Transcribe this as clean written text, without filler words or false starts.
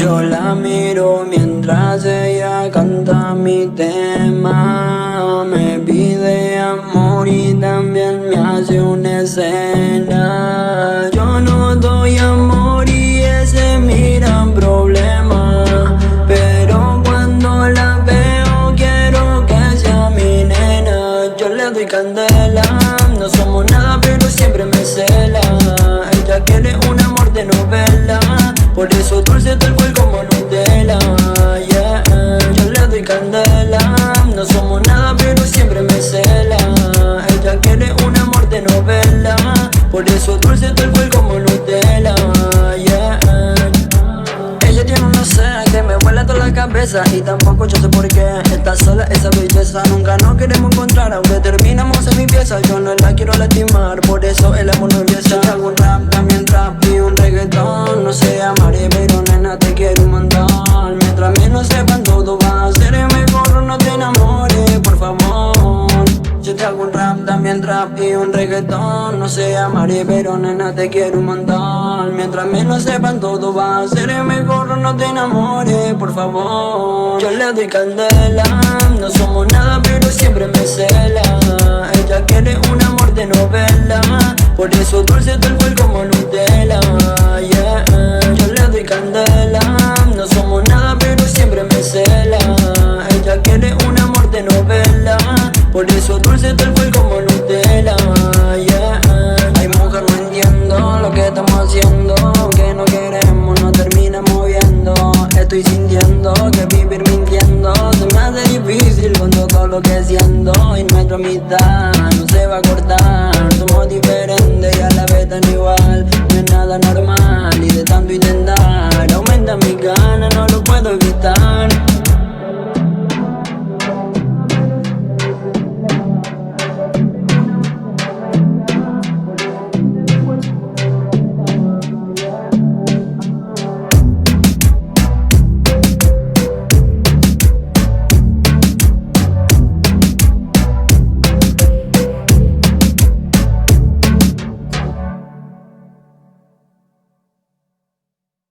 Yo la miro mientras ella canta mi tema. Me pide amor y también me hace una escena. Yo no doy amor y ese es mi gran problema, pero cuando la veo quiero que sea mi nena. Yo le doy candela, no somos nada pero siempre me cela. Ella quiere un amor de novela, por eso dulce tal cual como Nutella, yeah. Yo le doy candela, no somos nada pero siempre me cela. Ella quiere un amor de novela, por eso dulce tal cual como Nutella, yeah. Ella tiene una cena que me vuela toda la cabeza y tampoco yo sé por qué está sola esa belleza. Nunca nos queremos encontrar, aunque terminamos en mi pieza. Yo no la quiero lastimar, por eso el amor no empieza. Yo hago un rap, también trap y un reggaetón. No sé amaré, pero nena te quiero un montón. Mientras menos sepan todo va a ser mejor. No te enamores, por favor. Yo te hago un rap, también trap y un reggaetón. No sé amaré, pero nena te quiero un montón. Mientras menos sepan todo va a ser mejor. No te enamores, por favor. Yo le doy candela, no somos nada pero siempre me cela. Ella quiere un amor de novela, por eso dulce tal cual como Nutella, yeah. Yo le doy candela, no somos nada pero siempre me cela. Ella quiere un amor de novela, por eso dulce tal cual como Nutella, yeah. Ay mujer, no entiendo lo que estamos haciendo, que no queremos, no terminamos viendo. Estoy sintiendo que vivir mintiendo se me hace difícil con todo lo que siento. Y nuestra amistad no se va a cortar.